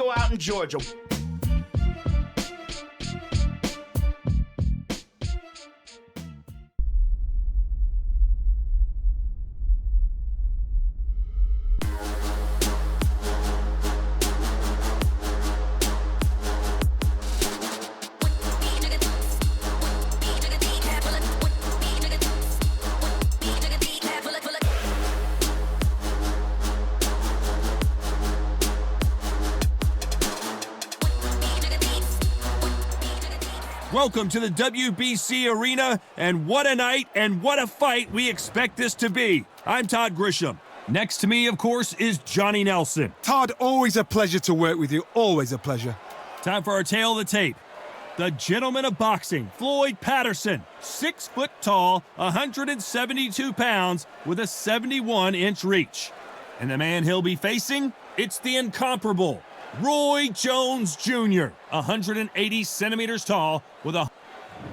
go out in Georgia. Welcome to the WBC Arena, and what a night and what a fight we expect this to be. I'm Todd Grisham. Next to me, of course, is Johnny Nelson. Todd, always a pleasure to work with you. Always a pleasure. Time for our tale of the tape. The gentleman of boxing, Floyd Patterson, 6 foot tall, 172 pounds, with a 71-inch reach. And the man he'll be facing, it's the incomparable Roy Jones Jr., 180 centimeters tall, with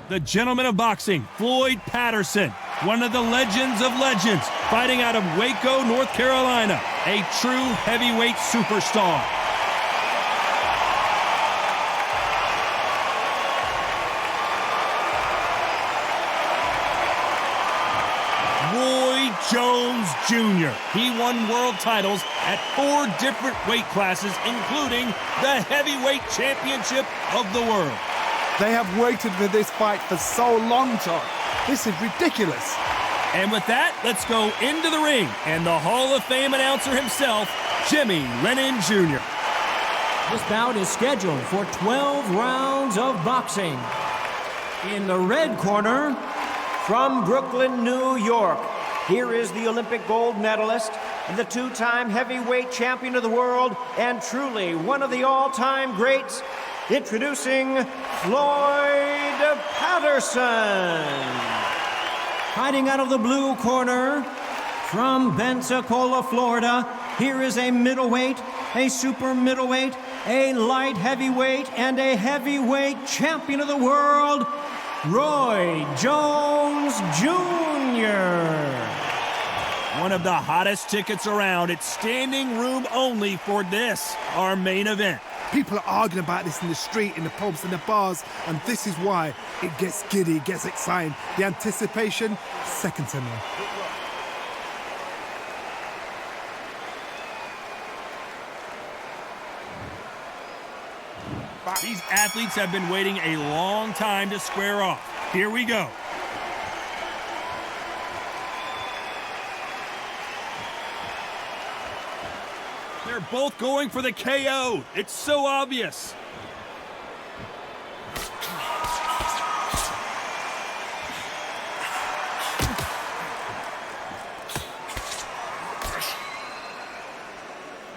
the gentleman of boxing, Floyd Patterson, one of the legends of legends, fighting out of Waco, North Carolina, a true heavyweight superstar. Roy Jones Jr. He won world titles at 4 different weight classes, including the heavyweight championship of the world. They have waited for this fight for so long, Todd. This is ridiculous. And with that, let's go into the ring and the Hall of Fame announcer himself, Jimmy Lennon Jr. This bout is scheduled for 12 rounds of boxing. In the red corner, from Brooklyn, New York, here is the Olympic gold medalist, the 2-time heavyweight champion of the world, and truly one of the all-time greats, introducing Floyd Patterson. Fighting out of the blue corner, from Pensacola, Florida, here is a middleweight, a super middleweight, a light heavyweight, and a heavyweight champion of the world, Roy Jones Jr. One of the hottest tickets around. It's standing room only for this, our main event. People are arguing about this in the street, in the pubs, in the bars, and this is why it gets giddy, gets exciting. The anticipation, second to none. These athletes have been waiting a long time to square off. Here we go. They're both going for the KO. It's so obvious.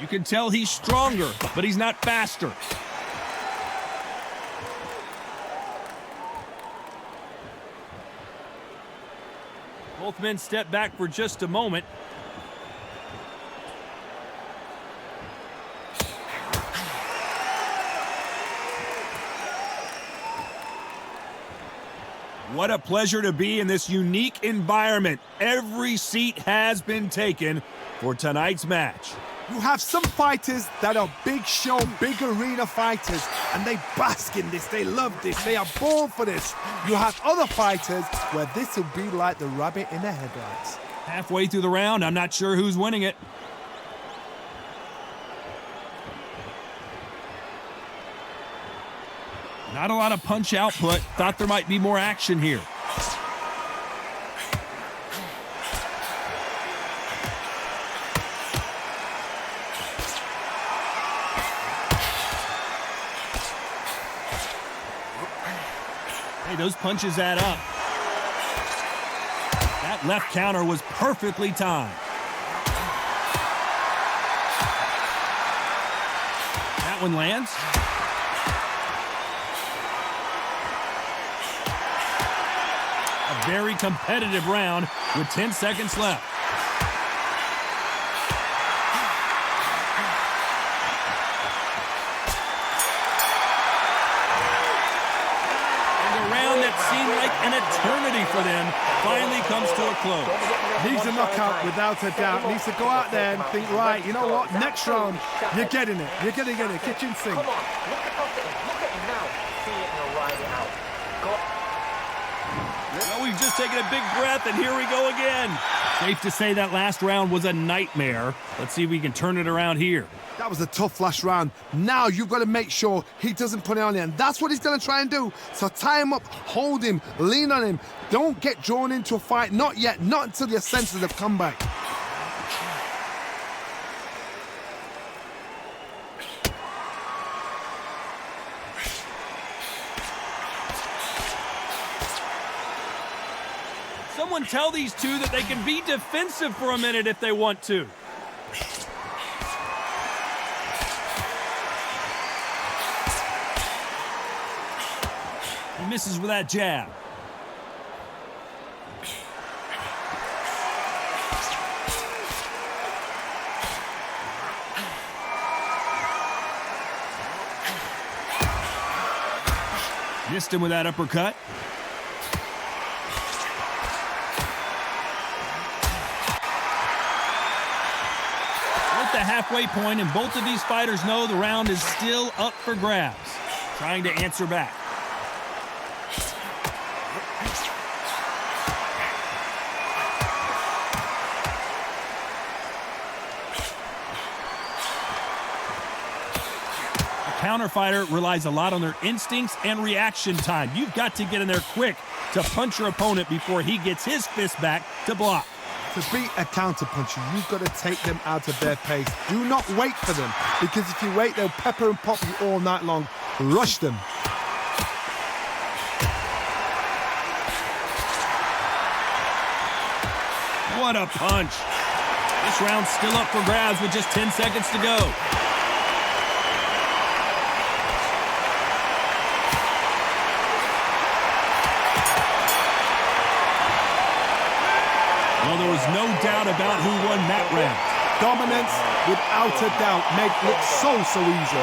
You can tell he's stronger, but he's not faster. Both men step back for just a moment. What a pleasure to be in this unique environment. Every seat has been taken for tonight's match. You have some fighters that are big show, big arena fighters, and they bask in this, they love this, they are born for this. You have other fighters where this will be like the rabbit in the headlights. Halfway through the round, I'm not sure who's winning it. Not a lot of punch output. Thought there might be more action here. Hey, those punches add up. That left counter was perfectly timed. That one lands. A very competitive round with 10 seconds left. seemed like an eternity for them finally comes to a close. Needs a knockout without a doubt. Needs to go out there and think, right, you know what, next round, you're getting it. You're going to get it. Kitchen sink. Come on, look at him now. See it and ride it out. Go. Well, we've just taken a big breath, and here we go again. Safe to say that last round was a nightmare. Let's see if we can turn it around here. That was a tough last round. Now you've got to make sure he doesn't put it on you, and that's what he's going to try and do. So tie him up, hold him, lean on him. Don't get drawn into a fight. Not yet. Not until your senses have come back. Someone tell these two that they can be defensive for a minute if they want to. He misses with that jab. Missed him with that uppercut. At the halfway point, and both of these fighters know the round is still up for grabs. Trying to answer back. Counter fighter relies a lot on their instincts and reaction time. You've got to get in there quick to punch your opponent before he gets his fist back to block. To beat a counter puncher, you've got to take them out of their pace. Do not wait for them, because if you wait, they'll pepper and pop you all night long. Rush them. What a punch. This round's still up for grabs with just 10 seconds to go. Well, there was no doubt about who won that round. Dominance, without a doubt, made it look so easy.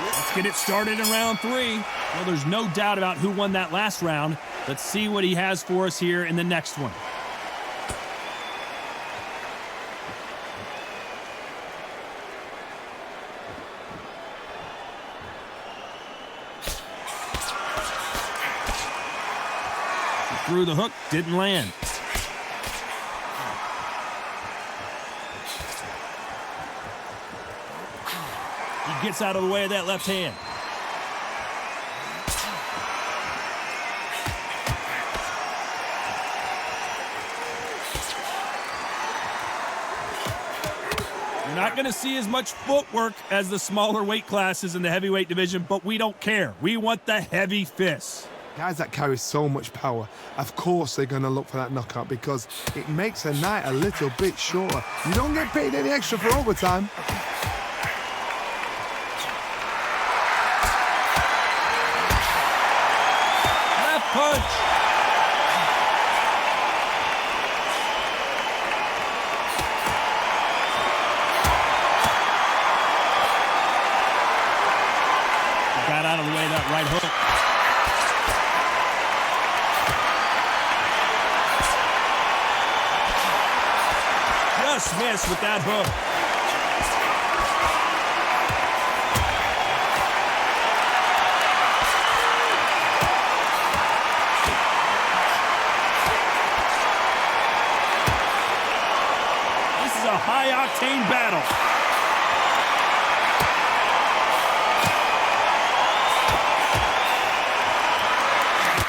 Let's get it started in round 3. Well, there's no doubt about who won that last round. Let's see what he has for us here in the next one. Through the hook, didn't land. He gets out of the way of that left hand. You're not going to see as much footwork as the smaller weight classes in the heavyweight division, but we don't care. We want the heavy fists. Guys that carry so much power, of course they're going to look for that knockout, because it makes a night a little bit shorter. You don't get paid any extra for overtime. Left punch. Got out of the way of that right hook. Miss with that hook. This is a high-octane battle.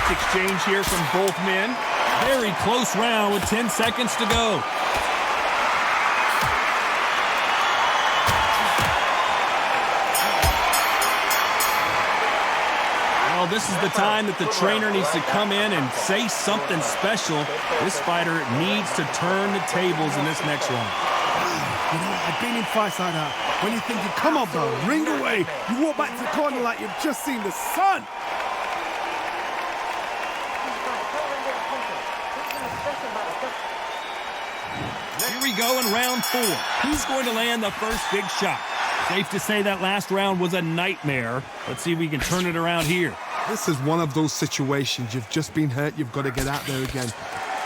Exchange here from both men. Very close round with 10 seconds to go. Well, this is the time that the trainer needs to come in and say something special. This fighter needs to turn the tables in this next round. You know, I've been in fights like that. When you're thinking, come on, bro, ring away. You walk back to the corner like you've just seen the sun. Here we go in round 4. Who's going to land the first big shot? Safe to say that last round was a nightmare. Let's see if we can turn it around here. This is one of those situations. You've just been hurt. You've got to get out there again.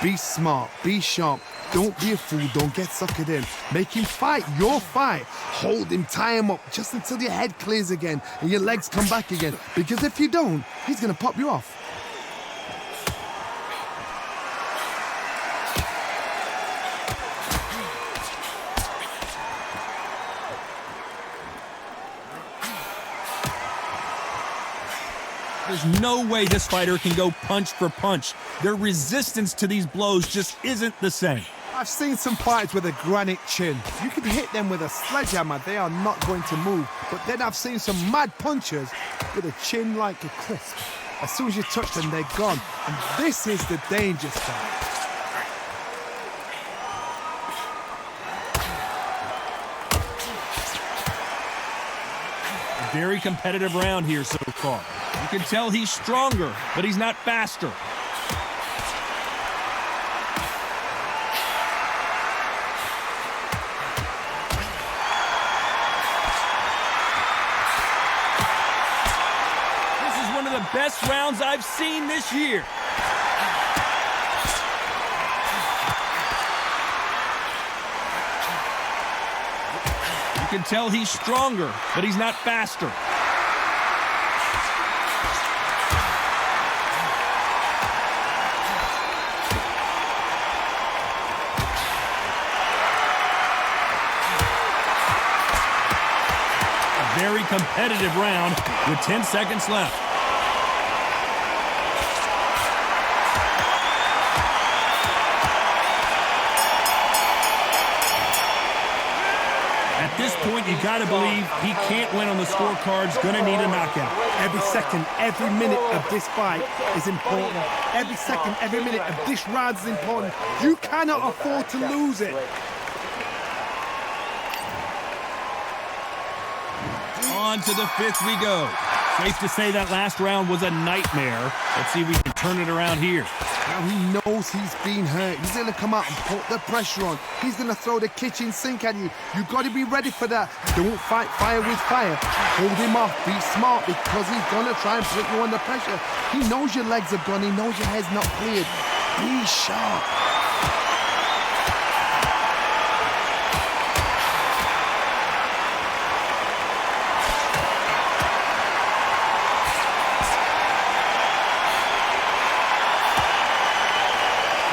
Be smart. Be sharp. Don't be a fool. Don't get suckered in. Make him fight your fight. Hold him. Tie him up just until your head clears again and your legs come back again. Because if you don't, he's going to pop you off. There's no way this fighter can go punch for punch. Their resistance to these blows just isn't the same. I've seen some fighters with a granite chin. You can hit them with a sledgehammer, they are not going to move. But then I've seen some mad punchers with a chin like a crisp. As soon as you touch them, they're gone. And this is the danger spot. A very competitive round here so far. You can tell he's stronger, but he's not faster. This is one of the best rounds I've seen this year. You can tell he's stronger, but he's not faster. Very competitive round with 10 seconds left. At this point, you gotta believe he can't win on the scorecards, gonna need a knockout. Every second, every minute of this fight is important. Every second, every minute of this round is important. You cannot afford to lose it. On to the 5th we go. Safe to say that last round was a nightmare. Let's see if we can turn it around here. Now he knows he's been hurt. He's going to come out and put the pressure on. He's going to throw the kitchen sink at you. You got to be ready for that. Don't fight fire with fire. Hold him off. Be smart because he's going to try and put you under pressure. He knows your legs are gone. He knows your head's not cleared. Be sharp.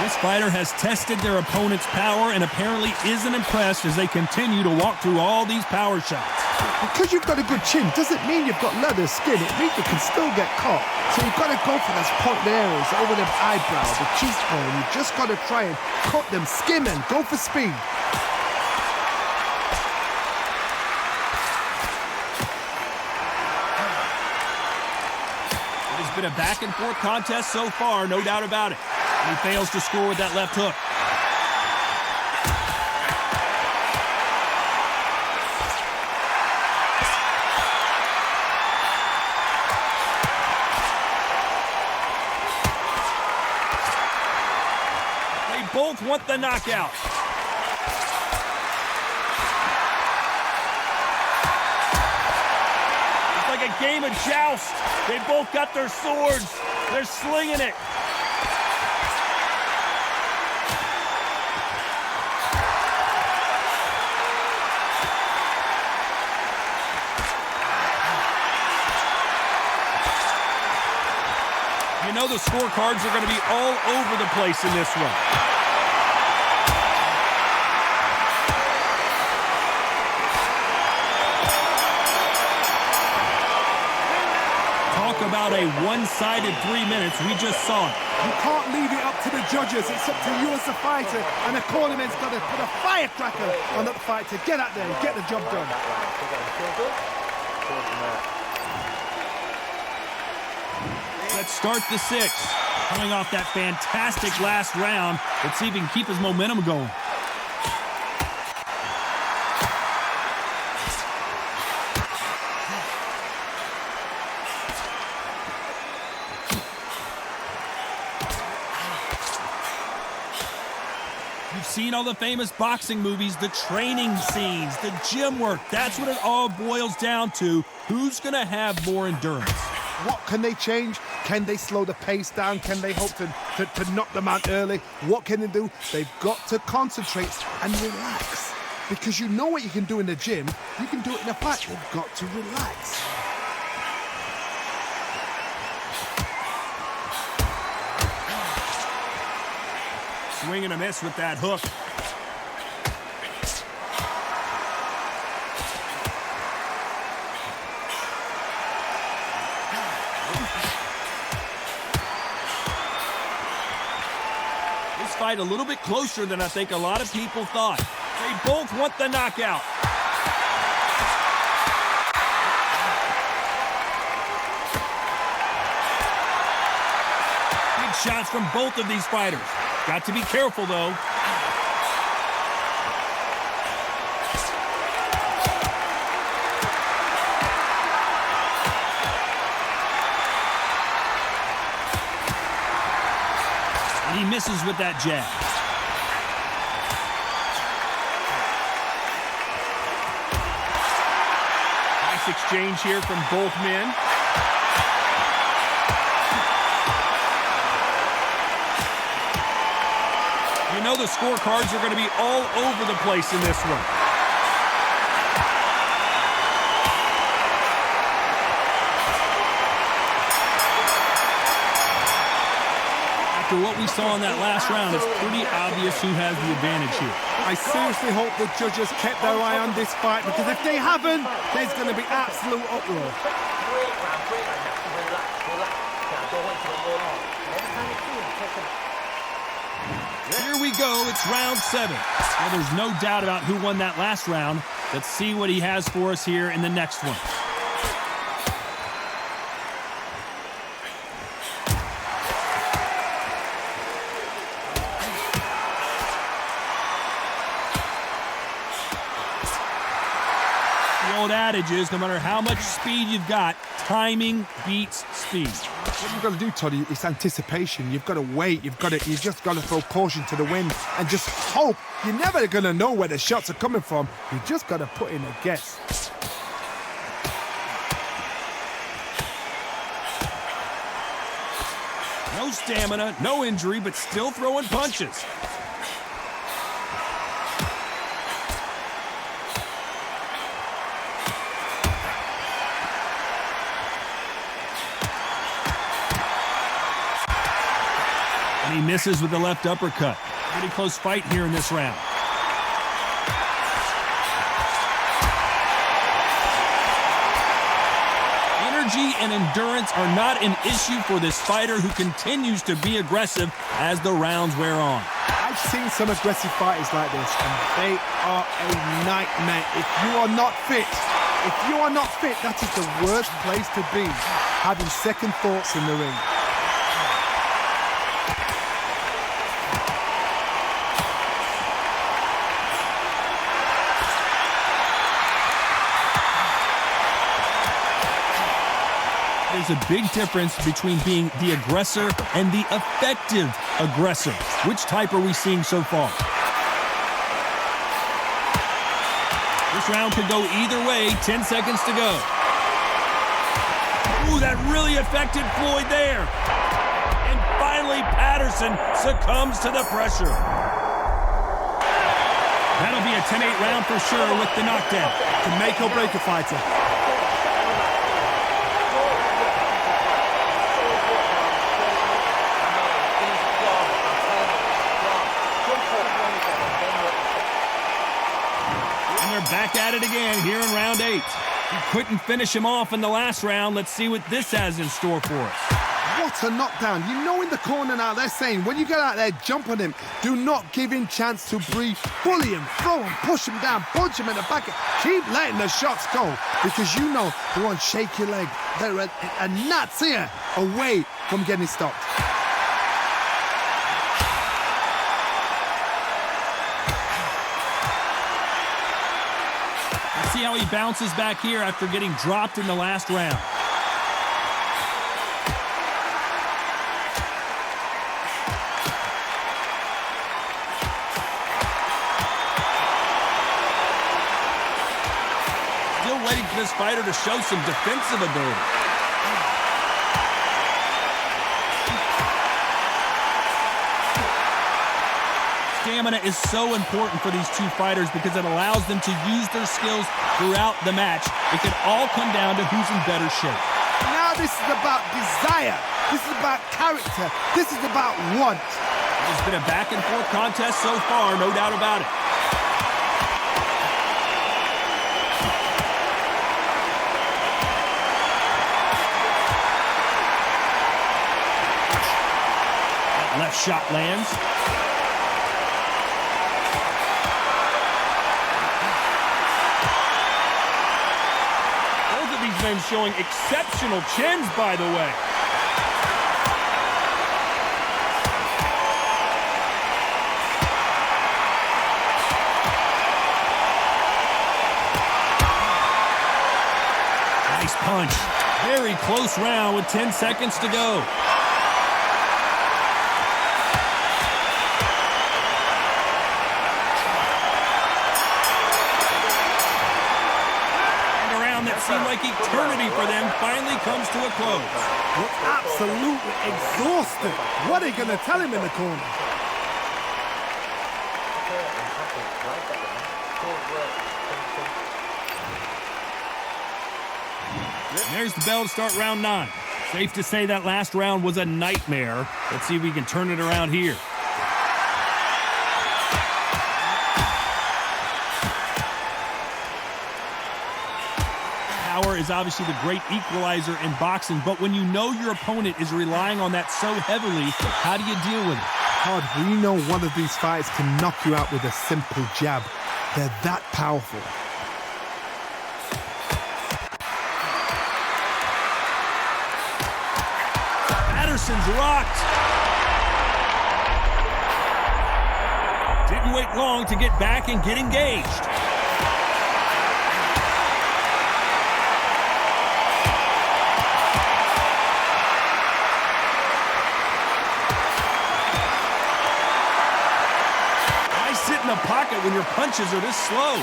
This fighter has tested their opponent's power and apparently isn't impressed as they continue to walk through all these power shots. Because you've got a good chin doesn't mean you've got leather skin. It means you can still get caught. So you've got to go for those point areas over the eyebrow, the cheekbone. You've just got to try and cut them, skim and go for speed. It's been a back-and-forth contest so far, no doubt about it. He fails to score with that left hook. They both want the knockout. It's like a game of joust. They both got their swords. They're slinging it. You know the scorecards are going to be all over the place in this one. Talk about a one-sided 3 minutes. We just saw it. You can't leave it up to the judges. It's up to you as a fighter. And the cornerman's got to put a firecracker on that fight to get out there and get the job done. Let's start the 6th. Coming off that fantastic last round. Let's see if he can keep his momentum going. You've seen seen all the famous boxing movies, the training scenes, the gym work. That's what it all boils down to. Who's going to have more endurance? What can they change? Can they slow the pace down? Can they hope to knock them out early? What can they do? They've got to concentrate and relax. Because you know what you can do in the gym, you can do it in a fight. You've got to relax. Swing and a miss with that hook. This fight a little bit closer than I think a lot of people thought. They both want the knockout. Big shots from both of these fighters. Got to be careful, though. And he misses with that jab. Nice exchange here from both men. You know the scorecards are going to be all over the place in this one. After what we saw in that last round, it's pretty obvious who has the advantage here. I seriously hope the judges kept their eye on this fight, because if they haven't, there's going to be absolute uproar. Great round. Now, relax. Now, don't wait till it go on. Every time you see him, take him. Here we go, it's round 7. Well, there's no doubt about who won that last round. Let's see what he has for us here in the next one. The old adage is, no matter how much speed you've got, timing beats speed. What you've got to do, Toddy, is anticipation. You've got to wait. You just got to throw caution to the wind and just hope. You're never going to know where the shots are coming from. You just got to put in a guess. No stamina, no injury, but still throwing punches. And he misses with the left uppercut. Pretty close fight here in this round. Energy and endurance are not an issue for this fighter, who continues to be aggressive as the rounds wear on. I've seen some aggressive fighters like this, and they are a nightmare. If you are not fit, that is the worst place to be, having second thoughts in the ring. There's a big difference between being the aggressor and the effective aggressor. Which type are we seeing so far? This round could go either way. 10 seconds to go. Ooh, that really affected Floyd there. And finally, Patterson succumbs to the pressure. That'll be a 10-8 round for sure with the knockdown. To make or break a fighter. Back at it again here in round 8. He couldn't finish him off in the last round. Let's see what this has in store for us. What a knockdown. You know, in the corner now, they're saying, when you get out there, jump on him. Do not give him chance to breathe. Bully him, throw him, push him down, punch him in the back. Keep letting the shots go, because you know they won't shake your leg. They're a gnat's here away from getting stopped. See how he bounces back here after getting dropped in the last round. still waiting for this fighter to show some defensive ability. Stamina is so important for these two fighters because it allows them to use their skills throughout the match. It can all come down to who's in better shape. Now this is about desire. This is about character. This is about want. It's been a back-and-forth contest so far, no doubt about it. That left shot lands. Both of these men showing exceptional chins, by the way. Punch. Very close round with 10 seconds to go. And a round that seemed like eternity for them finally comes to a close. We're absolutely exhausted. What are you going to tell him in the corner? There's the bell to start round 9. Safe to say that last round was a nightmare. Let's see if we can turn it around here. Power is obviously the great equalizer in boxing, but when you know your opponent is relying on that so heavily, how do you deal with it? Hard, we know one of these fights can knock you out with a simple jab. They're that powerful. Patterson's rocked. Didn't wait long to get back and get engaged. Why sit in the pocket when your punches are this slow?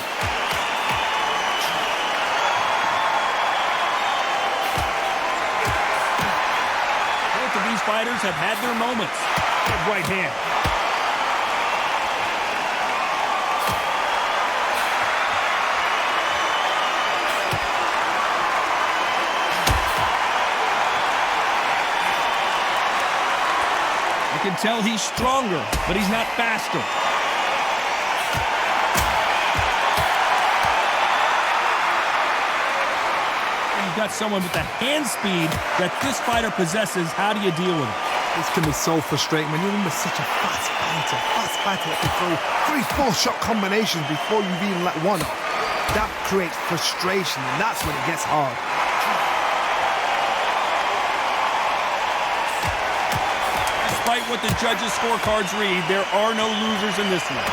These fighters have had their moments. Good right hand. You can tell he's stronger, but he's not faster. Got someone with the hand speed that this fighter possesses. How do you deal with it? This can be so frustrating when you're in with such a fast fighter that can throw 3-4 shot combinations before you've even let one off. That creates frustration, and that's when it gets hard. Despite what the judges' scorecards read, there are no losers in this one.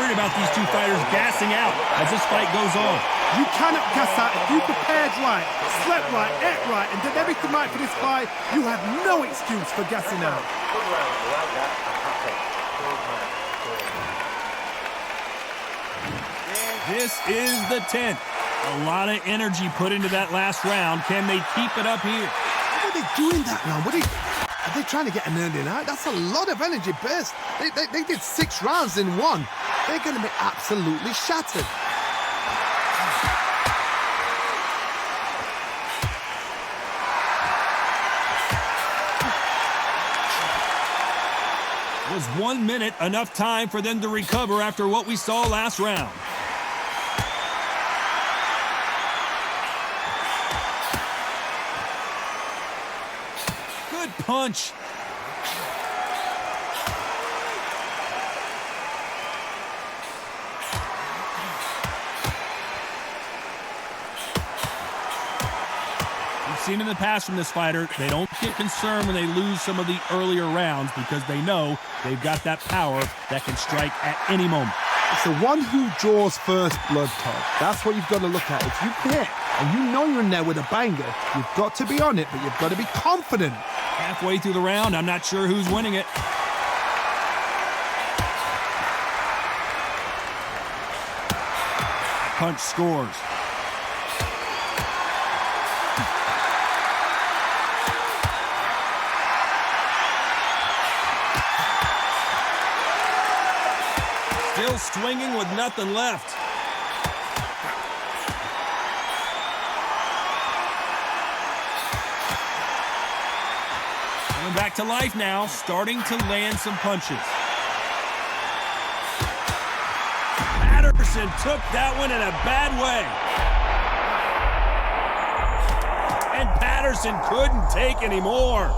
About these two fighters gassing out as this fight goes on. You cannot gas out if you prepared right, slept right, ate right, and did everything right for this fight. You have no excuse for gassing out. This is the 10th. A lot of energy put into that last round. Can they keep it up here? What are they doing that now? Are they trying to get an earning out? That's a lot of energy burst. They did 6 rounds in one. They're going to be absolutely shattered. Was 1 minute enough time for them to recover after what we saw last round? Good punch. Seen in the past from this fighter, they don't get concerned when they lose some of the earlier rounds because they know they've got that power that can strike at any moment. It's the one who draws first blood, Todd. That's what you've got to look at. If you hit and you know you're in there with a banger, you've got to be on it, but you've got to be confident. Halfway through the round, I'm not sure who's winning it. Punch scores. Still swinging with nothing left. Coming back to life now, starting to land some punches. Patterson took that one in a bad way. And Patterson couldn't take any more.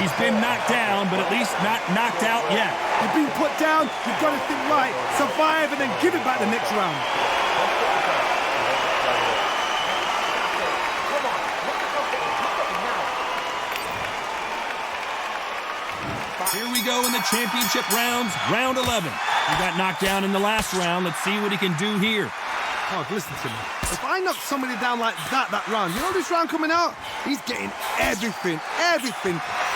He's been knocked down, but at least not knocked out yet. You've been put down, you've got to think right, survive, and then give it back the next round. Here we go in the championship rounds, round 11. He got knocked down in the last round. Let's see what he can do here. Oh, listen to me. If I knock somebody down like that round, you know this round coming out? He's getting everything,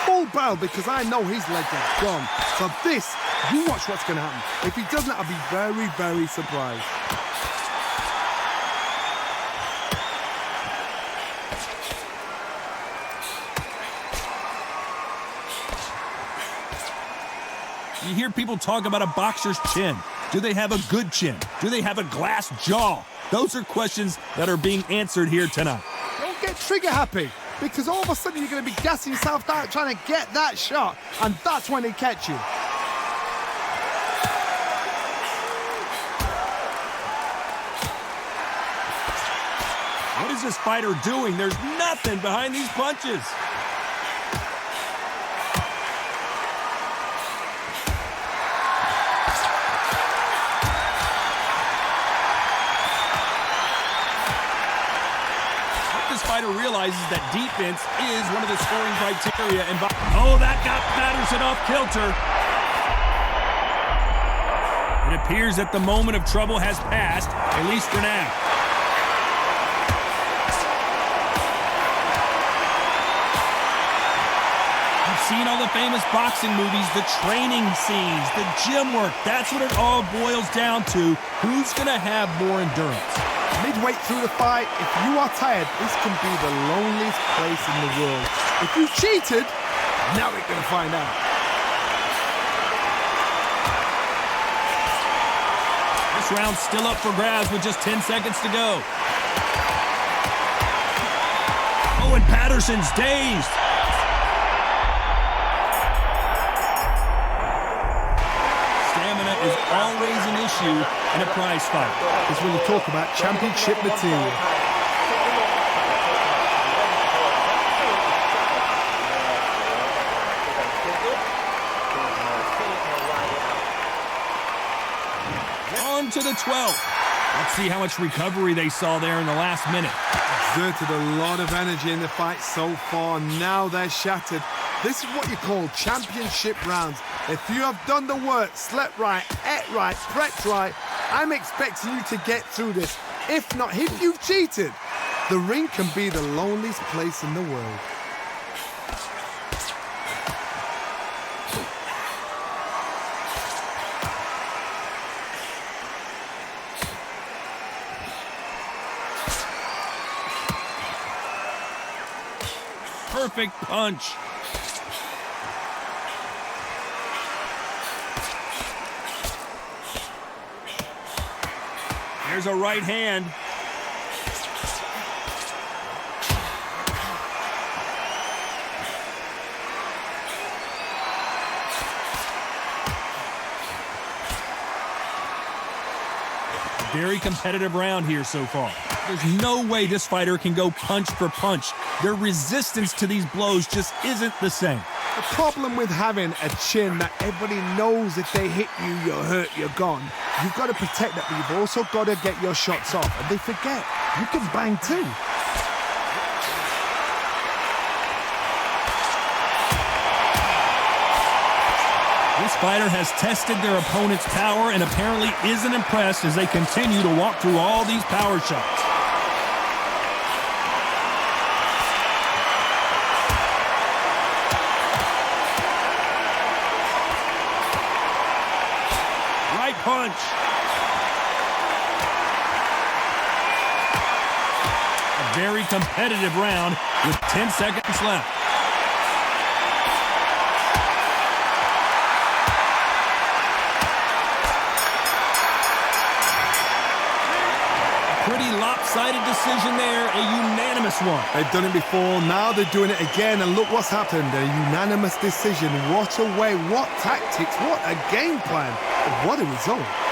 full barrel, because I know his legs are gone. So this, you watch what's going to happen. If he doesn't, I'll be very, very surprised. You hear people talk about a boxer's chin. Do they have a good chin? Do they have a glass jaw? Those are questions that are being answered here tonight. Don't get trigger happy, because all of a sudden you're going to be gassing yourself out trying to get that shot, and that's when they catch you. What is this fighter doing? There's nothing behind these punches. Fighter realizes that defense is one of the scoring criteria. And oh, that got Patterson off kilter. It appears that the moment of trouble has passed, at least for now. You've seen all the famous boxing movies, the training scenes, the gym work. That's what it all boils down to. Who's going to have more endurance? Midway through the fight, if you are tired, this can be the loneliest place in the world. If you cheated, now we're going to find out. This round's still up for grabs with just 10 seconds to go. Oh, and Patterson's dazed. Is always an issue in a prize fight. It's when you talk about championship material. On to the 12th. Let's see how much recovery they saw there in the last minute. Exerted a lot of energy in the fight so far. Now they're shattered. This is what you call championship rounds. If you have done the work, slept right, ate right, prepped right, I'm expecting you to get through this. If not, if you've cheated, the ring can be the loneliest place in the world. Perfect punch. There's a right hand. Very competitive round here so far. There's no way this fighter can go punch for punch. Their resistance to these blows just isn't the same. The problem with having a chin that everybody knows if they hit you, you're hurt, you're gone. You've got to protect that, but you've also got to get your shots off. And they forget, you can bang too. This fighter has tested their opponent's power and apparently isn't impressed as they continue to walk through all these power shots. Right punch. A very competitive round with 10 seconds left. Pretty lopsided decision there, a unanimous one. They've done it before, now they're doing it again, and look what's happened. A unanimous decision. What a way, what tactics, what a game plan. What a result.